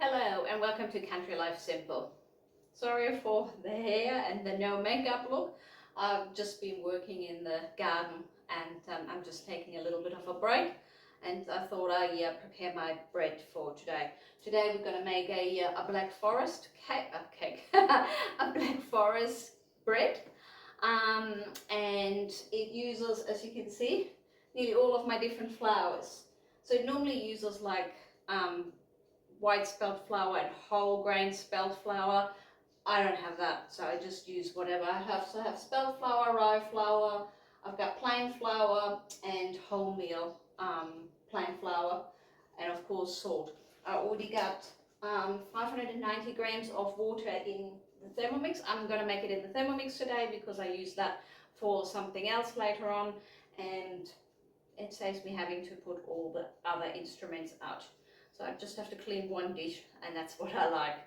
Hello and welcome to Country Life Simple. Sorry for the hair and the no makeup look. I've just been working in the garden and I'm just taking a little bit of a break, and I thought I'd prepare my bread for today. Today we're going to make a black forest cake, a black forest bread, and it uses, as you can see, nearly all of my different flours. So it normally uses like white spelt flour and whole grain spelt flour. I don't have that, so I just use whatever I have. So I have spelt flour, rye flour, I've got plain flour and wholemeal plain flour, and of course salt. I already got 590 grams of water in the Thermomix. I'm going to make it in the Thermomix today because I use that for something else later on, and it saves me having to put all the other instruments out. So I just have to clean one dish, and that's what I like.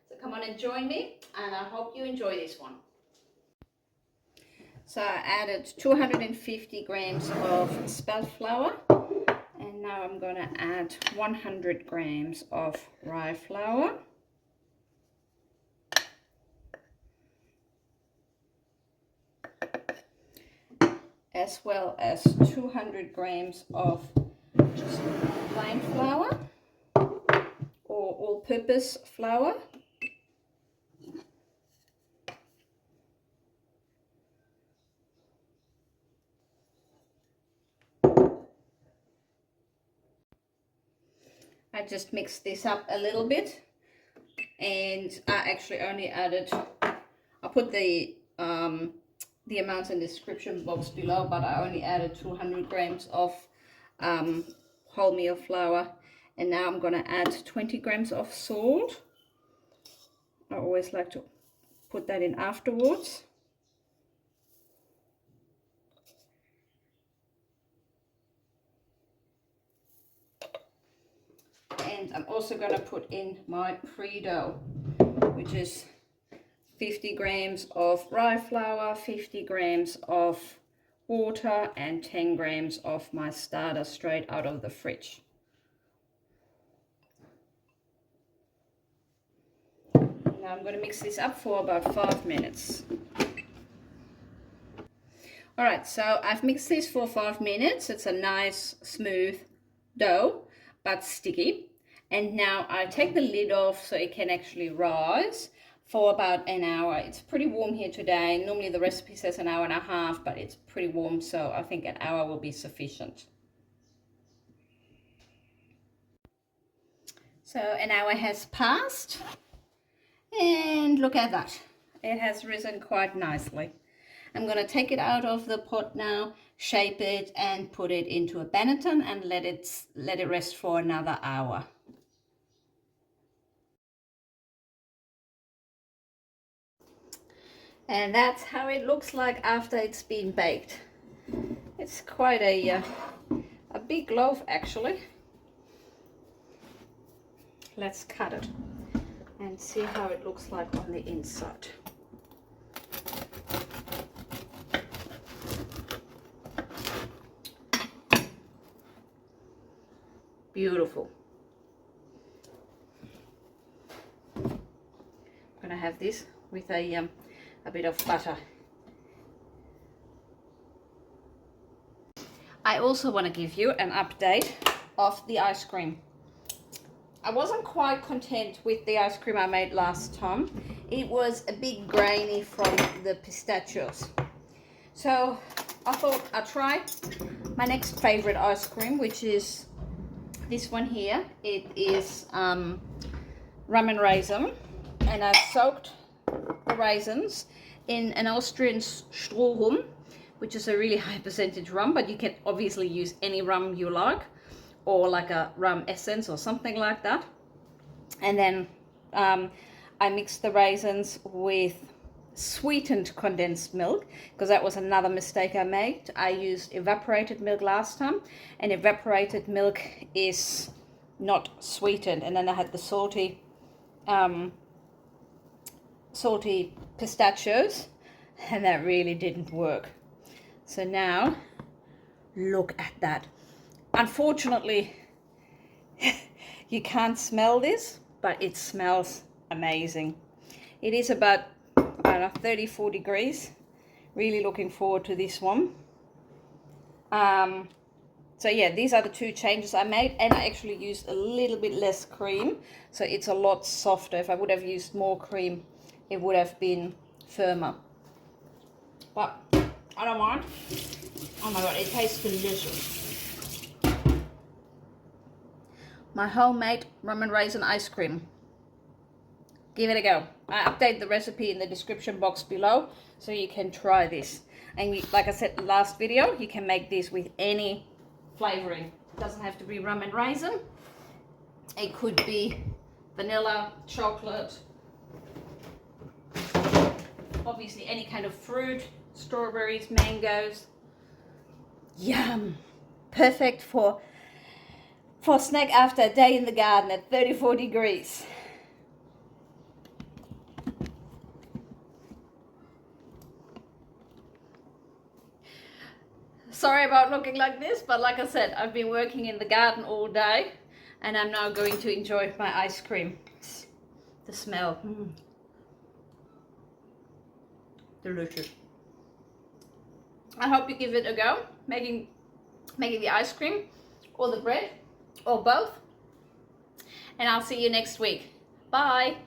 So come on and join me, and I hope you enjoy this one. So I added 250 grams of spelt flour, and now I'm going to add 100 grams of rye flour. As well as 200 grams of just plain flour or all-purpose flour. I just mixed this up a little bit, and I actually only added, I put the amounts in the description box below, but I only added 200 grams of wholemeal flour, and now I'm going to add 20 grams of salt. I always like to put that in afterwards. And I'm also going to put in my pre-dough, which is 50 grams of rye flour, 50 grams of water, and 10 grams of my starter straight out of the fridge. Now I'm going to mix this up for about 5 minutes. Alright, so I've mixed this for 5 minutes. It's a nice smooth dough, but sticky. And now I take the lid off so it can actually rise for about an hour. It's pretty warm here today. Normally the recipe says an hour and a half, but it's pretty warm, so I think an hour will be sufficient. So an hour has passed, and look at that. It has risen quite nicely. I'm going to take it out of the pot now, shape it, and put it into a banneton and let it rest for another hour. And that's how it looks like after it's been baked. It's quite a big loaf actually. Let's cut it and see how it looks like on the inside. Beautiful. I'm gonna have this with a bit of butter. I also want to give you an update of the ice cream. I wasn't quite content with the ice cream I made last time. It was a bit grainy from the pistachios. So I thought I'd try my next favorite ice cream, which is this one here. It is rum and raisin, and I've soaked the raisins in an Austrian Sourough, which is a really high percentage rum, but you can obviously use any rum you like, or like a rum essence or something like that. And then I mixed the raisins with sweetened condensed milk, because that was another mistake I made. I used evaporated milk last time, and evaporated milk is not sweetened. And then I had the salty pistachios, and that really didn't work. So now look at that. Unfortunately you can't smell this, but it smells amazing. It is about, I don't know, 34 degrees. Really looking forward to this one. So yeah, these are the two changes I made, and I actually used a little bit less cream, so it's a lot softer. If I would have used more cream, it would have been firmer. But I don't mind. Oh my god, it tastes delicious. My homemade rum and raisin ice cream. Give it a go. I update the recipe in the description box below, so you can try this. And like I said last video, you can make this with any flavoring. It doesn't have to be rum and raisin. It could be vanilla, chocolate, obviously any kind of fruit, strawberries, mangoes. Yum! Perfect for snack after a day in the garden at 34 degrees. Sorry about looking like this, but like I said, I've been working in the garden all day, and I'm now going to enjoy my ice cream. The smell. Delicious. I hope you give it a go, making the ice cream or the bread or both. And I'll see you next week. Bye.